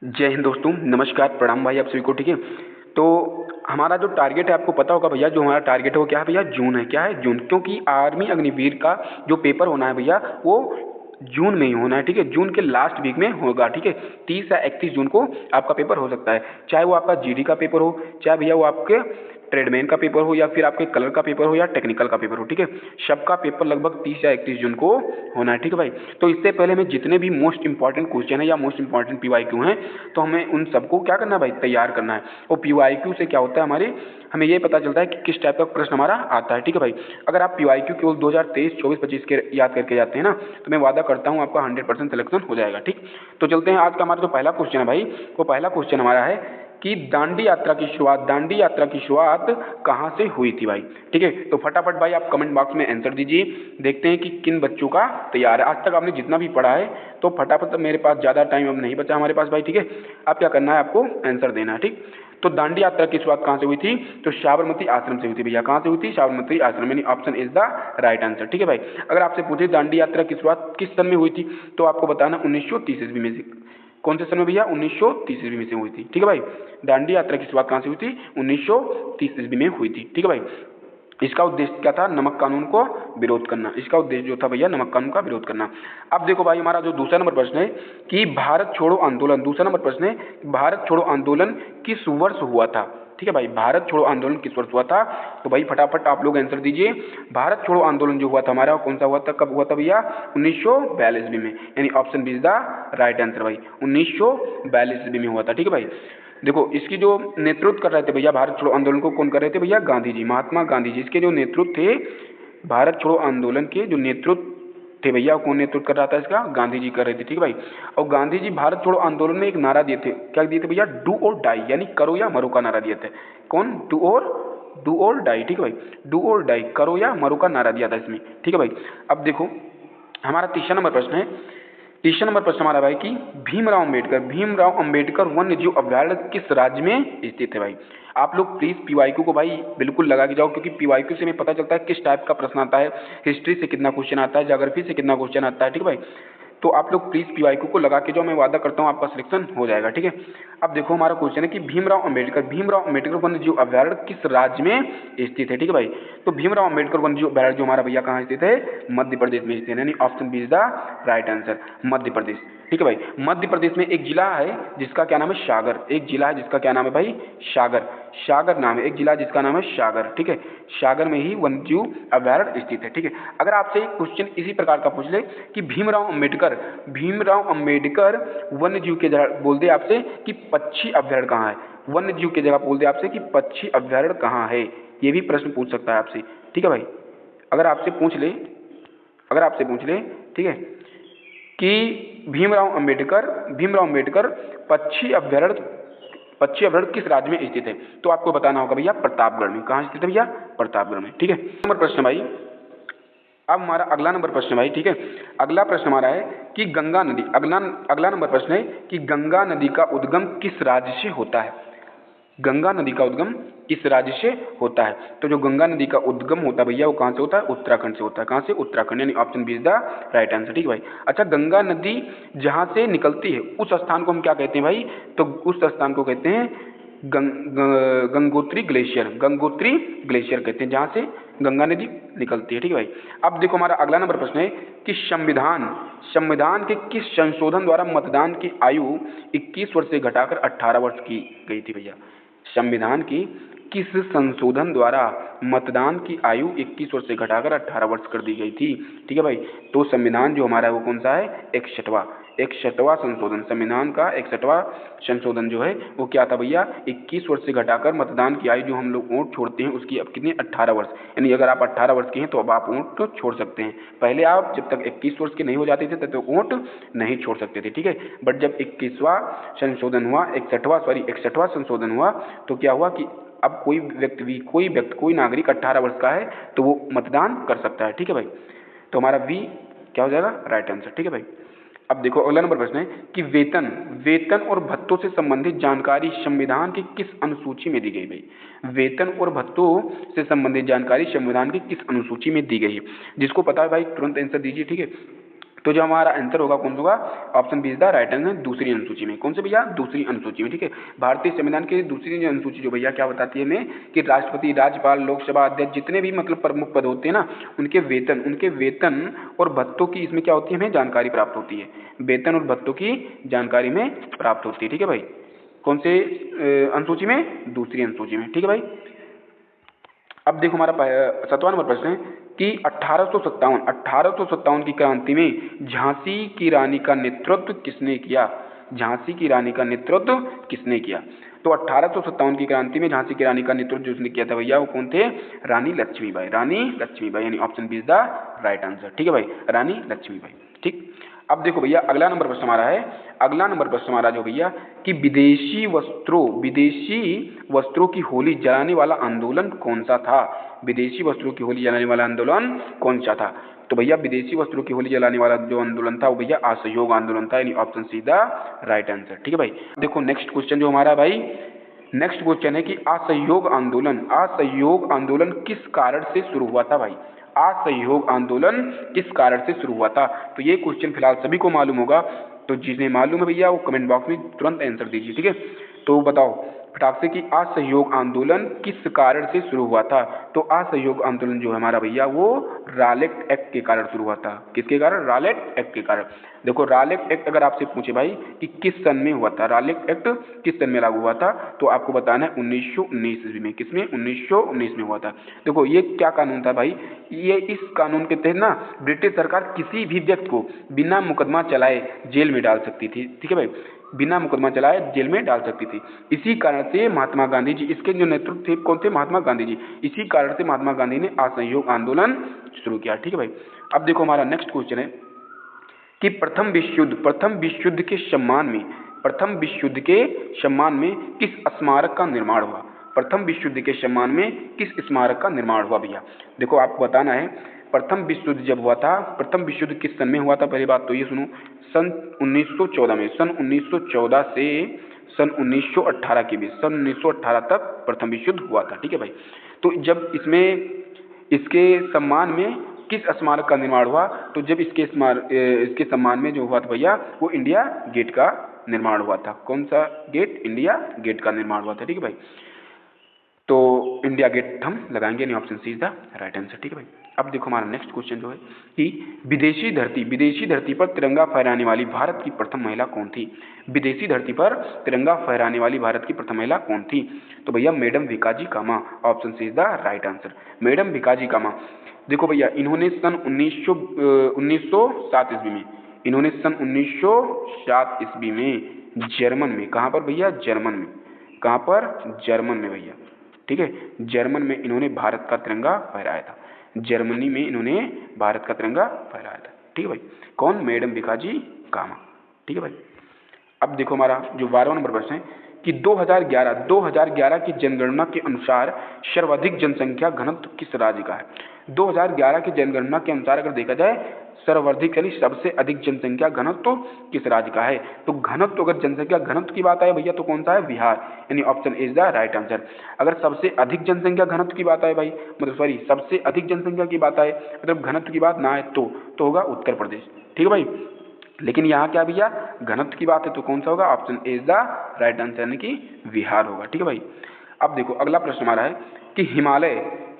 जय हिंद दोस्तों, नमस्कार, प्रणाम भाई आप सभी को। ठीक है, तो हमारा जो टारगेट है आपको पता होगा भैया, जो हमारा टारगेट है वो क्या है भैया, जून है। क्या है? जून, क्योंकि आर्मी अग्निवीर का जो पेपर होना है भैया वो जून में ही होना है। ठीक है, जून के लास्ट वीक में होगा। ठीक है, 30 या 31 जून को आपका पेपर हो सकता है, चाहे वो आपका जीडी का पेपर हो, चाहे भैया वो आपके ट्रेडमैन का पेपर हो, या फिर आपके कलर का पेपर हो, या टेक्निकल का पेपर हो। ठीक है, सबका पेपर लगभग 30 या 31 जून को होना है। ठीक है भाई, तो इससे पहले हमें जितने भी मोस्ट इंपॉर्टेंट क्वेश्चन है या मोस्ट इंपॉर्टेंट पीवाईक्यू हैं, तो हमें उन सबको क्या करना है भाई, तैयार करना है। और पीवाईक्यू से क्या होता है, हमारे हमें ये पता चलता है कि किस टाइप का प्रश्न हमारा आता है। ठीक है भाई, अगर आप पीवाईक्यू केवल 2023, 24, 25 के याद करके जाते हैं ना, तो मैं वादा करता हूँ आपका 100% सिलेक्शन हो जाएगा। ठीक, तो चलते हैं। आज का हमारा जो पहला क्वेश्चन है भाई, वो पहला क्वेश्चन हमारा है कि दांडी यात्रा की शुरुआत कहाँ से हुई थी भाई। ठीक है, तो फटाफट भाई आप कमेंट बॉक्स में आंसर दीजिए। देखते हैं कि किन बच्चों का तैयार है। आज तक आपने जितना भी पढ़ा है, तो फटाफट, मेरे पास ज़्यादा टाइम अब नहीं बचा हमारे पास भाई। ठीक है, अब क्या करना है, आपको आंसर देना है। ठीक, तो दांडी यात्रा की शुरुआत कहाँ से हुई थी? तो साबरमती आश्रम से हुई थी भैया। कहाँ से हुई थी? साबरमती आश्रम, यानी option is the right answer. ठीक है भाई, अगर आपसे पूछे दांडी यात्रा की शुरुआत किस सन में हुई थी, तो आपको बताना 1930 ईस्वी में से। कौन से सन में भैया? 1930 ईस्वी में से हुई थी। ठीक है भाई, दांडी यात्रा की शुरुआत कहाँ से हुई थी? 1930 ईस्वी में हुई थी। ठीक है भाई, इसका उद्देश्य क्या था? नमक कानून को विरोध करना। इसका उद्देश्य जो था भैया, नमक कानून का विरोध करना। अब देखो भाई, हमारा जो दूसरा नंबर प्रश्न है कि भारत छोड़ो आंदोलन, दूसरा नंबर प्रश्न है, भारत छोड़ो आंदोलन किस वर्ष हुआ था? ठीक है भाई, भारत छोड़ो आंदोलन किस वर्ष हुआ था? तो भाई फटाफट आप लोग आंसर दीजिए। भारत छोड़ो आंदोलन जो हुआ था हमारा, कौन सा हुआ था, कब हुआ था भैया? 1942 ईस्वी में, यानी option B is the right answer भाई। 1942 ईस्वी में हुआ था। ठीक है भाई, देखो इसकी जो नेतृत्व कर रहे थे भैया, भारत छोड़ो आंदोलन को कौन कर रहे थे भैया? गांधी जी, महात्मा गांधी जी। इसके जो नेतृत्व थे, भारत छोड़ो आंदोलन के जो नेतृत्व थे भैया, कौन नेतृत्व कर रहा था इसका? गांधी जी कर रहे थे। ठीक है भाई, और गांधी जी भारत छोड़ो आंदोलन में एक नारा दिए थे। क्या दिए थे भैया? डू और डाई, यानी करो या मरो का नारा दिए थे। कौन? डू और डाई। ठीक है भाई, डू और डाई, करो या मरो का नारा दिया था इसमें। ठीक है भाई, अब देखो हमारा तीसरा नंबर प्रश्न है। तीसरा नंबर प्रश्न हमारा भाई कि भीमराव अंबेडकर वन्य जीव अभ्यारण्य किस राज्य में स्थित है भाई? आप लोग प्लीज पीवाईक्यू को भाई बिल्कुल लगा के जाओ, क्योंकि पीवाईक्यू से हमें पता चलता है किस टाइप का प्रश्न आता है। हिस्ट्री से कितना क्वेश्चन आता है, ज्योग्राफी से कितना क्वेश्चन आता है। ठीक है भाई, तो आप लोग प्लीज पीवाईक्यू को लगा के जाओ, मैं वादा करता हूँ आपका सिलेक्शन हो जाएगा। ठीक है, अब देखो हमारा क्वेश्चन है कि भीमराव अंबेडकर वन्य जीव अभ्यारण्य किस राज्य में स्थित है? ठीक है भाई, तो भीमराव अंबेडकर वन्य जीव अभ्यारण्य जो हमारा भैया कहाँ स्थित है? मध्य प्रदेश में स्थित है, यानी option B is the right answer, Madhya Pradesh. ठीक है भाई, मध्य प्रदेश में एक जिला है जिसका क्या नाम है? सागर। एक जिला है जिसका क्या नाम है भाई? सागर। सागर नाम है एक जिला जिसका नाम है सागर। ठीक है, सागर में ही वन्यजीव अभ्यारण्य स्थित है। ठीक है, अगर आपसे एक क्वेश्चन इसी प्रकार का पूछ ले कि भीमराव अंबेडकर वन्यजीव के जगह बोल दे आपसे कि पक्षी अभ्यारण्य कहाँ है, वन्यजीव की जगह बोल दे आपसे कि पक्षी अभ्यारण्य कहाँ है, ये भी प्रश्न पूछ सकता है आपसे। ठीक है भाई, अगर आपसे पूछ ले, ठीक है, कि भीमराव अंबेडकर पक्षी अभ्यारण्य किस राज्य में स्थित है, तो आपको बताना होगा भैया प्रतापगढ़ में। कहाँ स्थित है भैया? प्रतापगढ़ में। ठीक है, नंबर प्रश्न भाई, अब हमारा अगला नंबर प्रश्न भाई। ठीक है, अगला प्रश्न हमारा है कि अगला नंबर प्रश्न है कि गंगा नदी का उद्गम किस राज्य से होता है? गंगा नदी का उद्गम किस राज्य से होता है? तो जो गंगा नदी का उद्गम होता है भैया, वो कहाँ से होता है? उत्तराखंड से होता है। कहाँ से? उत्तराखंड, यानी option B is the right answer. ठीक है भाई, अच्छा, गंगा नदी जहाँ से निकलती है उस स्थान को हम क्या कहते हैं भाई? तो उस स्थान को कहते हैं गंगोत्री ग्लेशियर कहते हैं, जहाँ से गंगा नदी निकलती है। ठीक है भाई, अब देखो हमारा अगला नंबर प्रश्न है कि संविधान के किस संशोधन द्वारा मतदान की आयु 21 वर्ष से घटाकर 18 वर्ष की गई थी भैया? संविधान की किस संशोधन द्वारा मतदान की आयु 21 वर्ष से घटाकर 18 वर्ष कर दी गई थी? ठीक है भाई, तो संविधान जो हमारा है वो कौन सा है? 61वां संशोधन, संविधान का 61वां संशोधन जो है वो क्या था भैया? 21 वर्ष से घटाकर मतदान की आयु जो हम लोग वोट छोड़ते हैं उसकी अब कितनी? 18 वर्ष, यानी अगर आप 18 वर्ष के हैं तो अब आप वोट तो छोड़ सकते हैं। पहले आप जब तक 21 वर्ष के नहीं हो जाते थे तब तक वोट नहीं छोड़ सकते थे। ठीक है, बट जब 61वां संशोधन हुआ, 61वां संशोधन हुआ, तो क्या हुआ कि अब कोई नागरिक 18 वर्ष का है तो वो मतदान कर सकता है। ठीक है भाई, तो हमारा बी क्या हो जाएगा? Right answer. ठीक है भाई, अब देखो अगला नंबर प्रश्न है कि वेतन और भत्तों से संबंधित जानकारी संविधान की किस अनुसूची में दी गई भाई? वेतन और भत्तों से संबंधित जानकारी संविधान की किस अनुसूची में दी गई है? जिसको पता है भाई तुरंत आंसर दीजिए। ठीक है, तो जो हमारा आंसर होगा कौन सा होगा, option B is the right answer, दूसरी अनुसूची में। कौन से भैया, दूसरी अनुसूची में, ठीक है। भारतीय संविधान की दूसरी अनुसूची जो भैया क्या बताती है हमें कि राष्ट्रपति, राज्यपाल, लोकसभा अध्यक्ष, जितने भी मतलब प्रमुख पद होते हैं ना, उनके वेतन और भत्तों की इसमें क्या होती है, हमें जानकारी प्राप्त होती है। वेतन और भत्तों की जानकारी में प्राप्त होती है, ठीक है भाई। कौन से अनुसूची में, दूसरी अनुसूची में, ठीक है भाई। अब देखो हमारा 7वां नंबर प्रश्न है कि 1857 की क्रांति में झांसी की रानी का नेतृत्व किसने किया। झांसी की रानी का नेतृत्व किसने किया। तो 1857 की क्रांति में झांसी की रानी का नेतृत्व जिसने किया था भैया वो कौन थे, रानी लक्ष्मीबाई। रानी लक्ष्मीबाई यानी option B is the right answer, ठीक है भाई, रानी लक्ष्मीबाई। ठीक, अब देखो भैया अगला नंबर प्रश्न हमारा है, अगला नंबर प्रश्न हमारा जो भैया कि विदेशी वस्त्रों की होली जलाने वाला आंदोलन कौन सा था। विदेशी वस्त्रों की होली जलाने वाला आंदोलन कौन सा था। तो भैया विदेशी वस्त्रों की होली जलाने वाला जो आंदोलन था वो भैया असहयोग आंदोलन था, यानी option see the right answer, ठीक है भाई। देखो नेक्स्ट क्वेश्चन जो हमारा भाई, नेक्स्ट क्वेश्चन है कि असहयोग आंदोलन किस कारण से शुरू हुआ था भाई। असहयोग आंदोलन किस कारण से शुरू हुआ था। तो ये क्वेश्चन फिलहाल सभी को मालूम होगा, तो जिन्हें मालूम है भैया वो कमेंट बॉक्स में तुरंत आंसर दीजिए, ठीक है। तो बताओ फटाक से कि असहयोग आंदोलन किस कारण से शुरू हुआ था। तो असहयोग आंदोलन जो है हमारा भैया वो रालेट एक्ट के कारण शुरू हुआ था। किसके कारण, रालेट एक्ट के कारण। देखो रालेट एक्ट अगर आपसे पूछे भाई कि किस सन में हुआ था, रालेट एक्ट किस सन में लागू हुआ था, तो आपको बताना है 1919 ईस्वी में। किसमें, 1919 में हुआ था। देखो ये क्या कानून था भाई, ये इस कानून के तहत ना ब्रिटिश सरकार किसी भी व्यक्ति को बिना मुकदमा चलाए जेल में डाल सकती थी, ठीक है भाई, बिना मुकदमा चलाए जेल में डाल सकती थी। इसी कारण से महात्मा गांधी जी, इसके जो नेतृत्व थे कौन थे, महात्मा गांधी जी। इसी कारण से महात्मा गांधी ने असहयोग आंदोलन शुरू किया, ठीक है भाई। अब देखो हमारा नेक्स्ट क्वेश्चन है कि प्रथम विश्व युद्ध के सम्मान में किस स्मारक का निर्माण हुआ। प्रथम विश्व युद्ध के सम्मान में किस स्मारक का निर्माण हुआ भैया। देखो आपको बताना है प्रथम विश्व युद्ध जब हुआ था, प्रथम विश्व युद्ध किस सन में हुआ था। पहली बात तो ये सुनो, सन 1914 में, सन 1914 से सन 1918 के बीच, सन 1918 तक प्रथम विश्व युद्ध हुआ था, ठीक है भाई। तो जब इसके सम्मान में किस स्मारक का निर्माण हुआ, तो जब इसके सम्मान में जो हुआ था भैया वो इंडिया गेट का निर्माण हुआ था। कौन सा गेट, इंडिया गेट का निर्माण हुआ था, ठीक है भाई। तो इंडिया गेट हम लगाएंगे, नहीं option C is the right answer, ठीक है भाई। अब देखो हमारा नेक्स्ट क्वेश्चन जो है कि विदेशी धरती पर तिरंगा फहराने वाली भारत की प्रथम महिला कौन थी। विदेशी धरती पर तिरंगा फहराने वाली भारत की प्रथम महिला कौन थी। तो भैया madam Bhikaji Cama, option C is the right answer, madam Bhikaji Cama. देखो भैया इन्होंने सन 1907 ईस्वी में, इन्होंने सन 1907 ईस्वी में जर्मन में, कहाँ पर भैया, जर्मन में, कहाँ पर, जर्मन में भैया, ठीक है, जर्मन में इन्होंने भारत का तिरंगा फहराया था। जर्मनी में इन्होंने भारत का तिरंगा फहराया था, ठीक है भाई। कौन, मैडम भिकाजी कामा, ठीक है भाई। अब देखो हमारा जो 12वां नंबर प्रश्न है कि 2011 की जनगणना के अनुसार सर्वाधिक जनसंख्या घनत्व किस राज्य का है। 2011 की जनगणना के अनुसार अगर देखा जाए सर्वाधिक यानी सबसे अधिक जनसंख्या घनत्व किस राज्य का है। तो घनत्व, अगर जनसंख्या घनत्व की बात आए भैया तो कौन सा है, बिहार, यानी option is the right answer. अगर सबसे अधिक जनसंख्या घनत्व की बात आए भाई, मतलब सॉरी सबसे अधिक जनसंख्या की बात आए, मतलब घनत्व की बात ना आए तो होगा उत्तर प्रदेश, ठीक है भाई। लेकिन यहाँ क्या भैया घनत्व की बात है तो कौन सा होगा, option A is the right answer यानी कि बिहार होगा, ठीक है भाई। अब देखो अगला प्रश्न हमारा है कि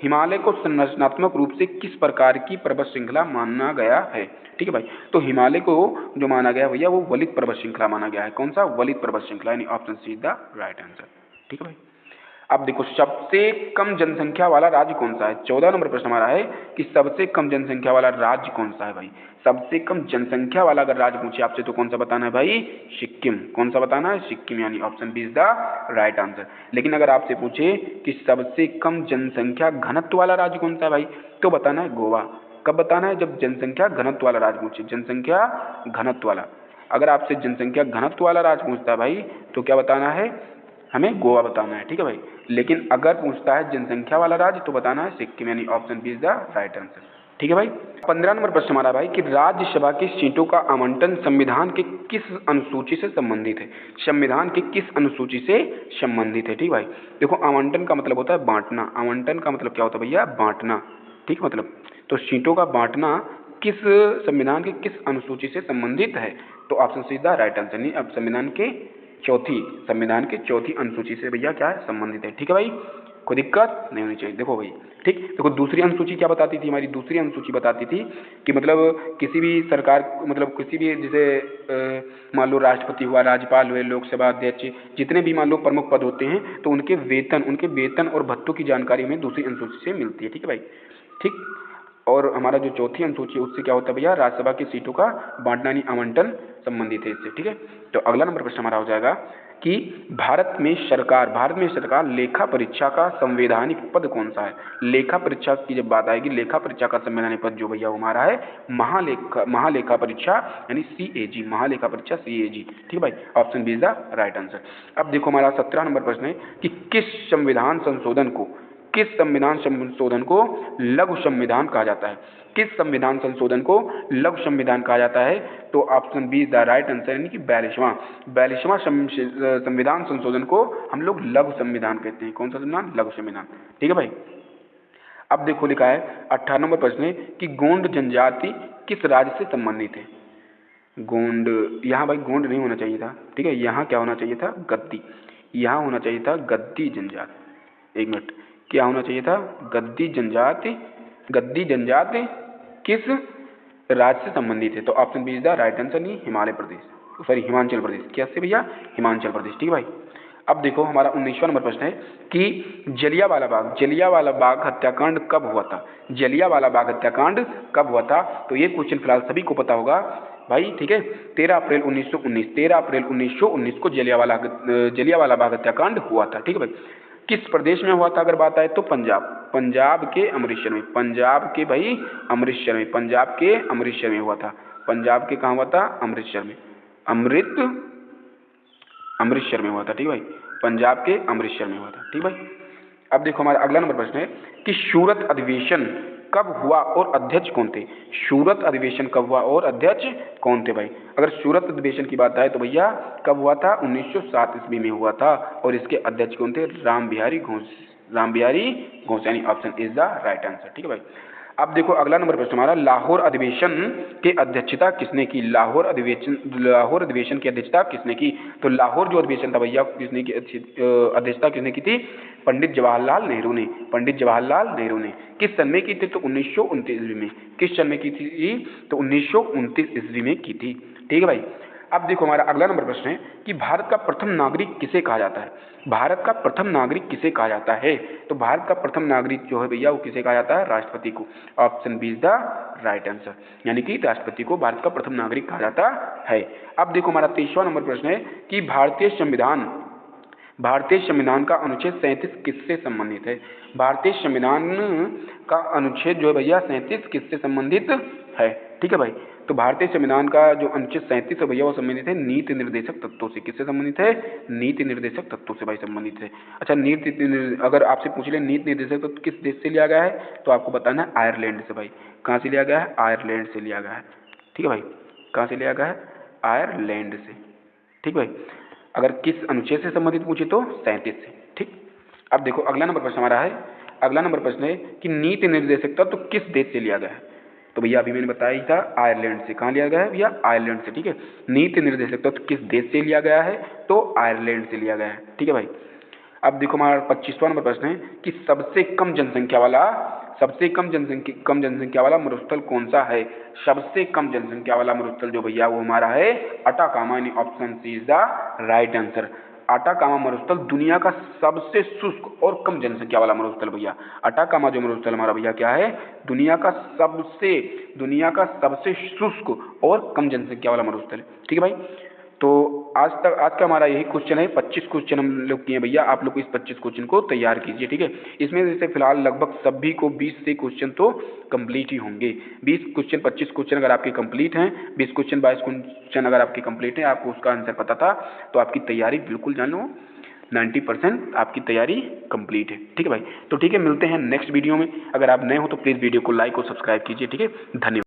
हिमालय को संरचनात्मक रूप से किस प्रकार की पर्वत श्रृंखला माना गया है, ठीक है भाई। तो हिमालय को जो माना गया भैया वो वलित पर्वत श्रृंखला माना गया है। कौन सा, वलित पर्वत श्रृंखला, यानी option C is the right answer, ठीक है भाई। अब देखो सबसे कम जनसंख्या वाला राज्य कौन सा है। 14 नंबर प्रश्न हमारा है कि सबसे कम जनसंख्या वाला राज्य कौन सा है भाई। सबसे कम जनसंख्या वाला अगर राज्य पूछे आपसे तो कौन सा बताना है भाई, सिक्किम। कौन सा बताना है, सिक्किम, यानी option B is the right answer. लेकिन अगर आपसे पूछे कि सबसे कम जनसंख्या घनत्व वाला राज्य कौन सा है भाई, तो बताना है गोवा। कब बताना है, जब जनसंख्या घनत्व वाला राज्य पूछे, जनसंख्या घनत्व वाला। अगर आपसे जनसंख्या घनत्व वाला राज्य पूछता है भाई तो क्या बताना है, हमें गोवा बताना है, ठीक है भाई। लेकिन अगर पूछता है जनसंख्या वाला राज्य तो बताना है सिक्किम, यानी option B is the right answer, ठीक है भाई। 15 नंबर प्रश्न हमारा भाई कि राज्यसभा की सीटों का आवंटन संविधान के किस अनुसूची से संबंधित है। संविधान के किस अनुसूची से संबंधित है, ठीक भाई। देखो आवंटन का मतलब होता है बांटना, आवंटन का मतलब क्या होता है भैया, बांटना, ठीक मतलब। तो सीटों का बांटना किस संविधान के किस अनुसूची से संबंधित है? तो option see the right answer. नहीं, अब संविधान के चौथी अनुसूची से भैया क्या है? संबंधित है। ठीक है भाई, कोई दिक्कत नहीं होनी चाहिए। देखो भाई, ठीक, देखो दूसरी अनुसूची क्या बताती थी? हमारी दूसरी अनुसूची बताती थी कि मतलब किसी भी सरकार, मतलब किसी भी जैसे मान लो राष्ट्रपति हुआ, राज्यपाल हुए, लोकसभा अध्यक्ष, जितने भी मान लो प्रमुख पद होते हैं, तो उनके वेतन और भत्तों की जानकारी हमें दूसरी अनुसूची से मिलती है। ठीक है भाई, ठीक। और हमारा जो चौथी अनुसूची है उससे क्या होता है भैया? राज्यसभा की सीटों का बांटना यानी आवंटन संबंधित है इससे। ठीक है, तो अगला नंबर प्रश्न हमारा हो जाएगा कि भारत में सरकार लेखा परीक्षा का संवैधानिक पद कौन सा है? लेखा परीक्षा की जब बात आएगी, लेखा परीक्षा का संवैधानिक पद जो भैया वो हमारा है महालेखा परीक्षा यानी CAG, महालेखा परीक्षा CAG। ठीक है भाई, option B is the right answer. अब देखो हमारा 17 नंबर प्रश्न है कि किस संविधान संशोधन को लघु संविधान कहा जाता है? किस संविधान संशोधन को लघु संविधान कहा जाता है? तो option B is the right answer, यानी कि 42वां संविधान संशोधन को हम लोग लघु संविधान कहते हैं। कौन सा संविधान? लघु संविधान। ठीक है भाई। अब देखो लिखा है 18 नंबर प्रश्न है कि गोंड जनजाति किस राज्य से संबंधित है? गोंड, यहाँ भाई गोंड नहीं होना चाहिए था। ठीक है, यहाँ क्या होना चाहिए था? गद्दी। यहाँ होना चाहिए था गद्दी जनजाति। एक मिनट, क्या होना चाहिए था? गद्दी जनजाति किस राज्य से संबंधित है? तो option B is the right answer. नहीं, हिमाचल प्रदेश। क्या से भैया? हिमाचल प्रदेश। ठीक है भाई। अब देखो हमारा 19वां नंबर प्रश्न है कि जलियांवाला बाग हत्याकांड कब हुआ था? जलियांवाला बाग हत्याकांड कब हुआ था? तो ये क्वेश्चन फिलहाल सभी को पता होगा भाई। ठीक है, 13 अप्रैल 1919 को जलियांवाला बाग हत्याकांड हुआ था। ठीक है भाई। किस प्रदेश में हुआ था अगर बात आए तो? पंजाब के अमृतसर में। पंजाब के अमृतसर में हुआ था। पंजाब के कहाँ हुआ था? अमृतसर में। अमृतसर में हुआ था। ठीक है भाई, पंजाब के अमृतसर में हुआ था। ठीक भाई। अब देखो हमारा अगला नंबर प्रश्न है कि सूरत अधिवेशन कब हुआ और अध्यक्ष कौन थे? सूरत अधिवेशन कब हुआ और अध्यक्ष कौन थे भाई? अगर सूरत अधिवेशन की बात आए तो भैया कब हुआ था? 1907 ईस्वी में हुआ था और इसके अध्यक्ष कौन थे? राम बिहारी घोष, यानी option is the right answer. ठीक है भाई। अब देखो अगला नंबर प्रश्न हमारा, लाहौर अधिवेशन की अध्यक्षता किसने की? लाहौर अधिवेशन की अध्यक्षता किसने की? तो लाहौर जो अधिवेशन था भैया किसने की अध्यक्षता किसने की थी? पंडित जवाहरलाल नेहरू ने। किस सन में की थी? तो 1929 ईस्वी में। किस सन में की थी? तो 1929 ईस्वी में की थी। ठीक है भाई। अब देखो हमारा अगला नंबर प्रश्न है कि भारत का प्रथम नागरिक किसे कहा जाता है? भारत का प्रथम नागरिक किसे कहा जाता है? तो भारत का प्रथम नागरिक जो है भैया वो किसे कहा जाता है? राष्ट्रपति को। Option B is the right answer, यानी कि राष्ट्रपति को भारत का प्रथम नागरिक कहा जाता है। अब देखो हमारा 23वां नंबर प्रश्न है कि भारतीय संविधान का अनुच्छेद 37 किससे संबंधित है? भारतीय संविधान का अनुच्छेद जो है भैया 37 किससे संबंधित है? ठीक है भाई। तो भारतीय संविधान का जो अनुच्छेद 37 है भैया वो संबंधित है नीति निर्देशक तत्वों से। किससे संबंधित है? नीति निर्देशक तत्वों से भाई संबंधित है। अच्छा, अगर आपसे पूछ ले नीति निर्देशक तत्व किस देश से लिया गया है तो आपको बताना है आयरलैंड से भाई। कहाँ से लिया गया है? आयरलैंड से लिया गया है। ठीक है भाई, कहाँ से लिया गया है? आयरलैंड से। ठीक भाई। अगर किस अनुच्छेद से संबंधित पूछे तो 37 से। ठीक। अब देखो अगला नंबर प्रश्न हमारा है, अगला नंबर प्रश्न है कि नीति निर्देशक तत्व तो किस देश से लिया गया है? तो भैया अभी मैंने बताया ही था आयरलैंड से। कहाँ लिया गया है भैया? आयरलैंड से। ठीक है, नीति निर्देशक तत्व तो किस देश से लिया गया है? तो आयरलैंड से लिया गया है। ठीक है भाई। अब देखो हमारा 25वां नंबर प्रश्न है कि सबसे कम जनसंख्या वाला मरुस्थल कौन सा है? सबसे कम जनसंख्या वाला मरुस्थल जो भैया वो हमारा है अटाकामा, यानी option C is the right answer. Atacama मरुस्थल दुनिया का सबसे शुष्क और कम जनसंख्या वाला मरुस्थल भैया। अटाकामा जो मरुस्थल हमारा भैया क्या है? दुनिया का सबसे शुष्क और कम जनसंख्या वाला मरुस्थल है। ठीक है भाई। तो आज का हमारा यही क्वेश्चन है। 25 क्वेश्चन हम लोग किए भैया। आप लोग इस 25 क्वेश्चन को तैयार कीजिए। ठीक है, इसमें जैसे फिलहाल लगभग सभी को 20 से क्वेश्चन तो कंप्लीट ही होंगे। 20 क्वेश्चन 25 क्वेश्चन अगर आपके कंप्लीट हैं, 20 क्वेश्चन 22 क्वेश्चन अगर आपके कंप्लीट हैं, आपको उसका आंसर पता था तो आपकी तैयारी बिल्कुल जान लो 90% आपकी तैयारी कंप्लीट है। ठीक है भाई। तो ठीक है, मिलते हैं नेक्स्ट वीडियो में। अगर आप नए हो तो प्लीज़ वीडियो को लाइक और सब्सक्राइब कीजिए। ठीक है, धन्यवाद।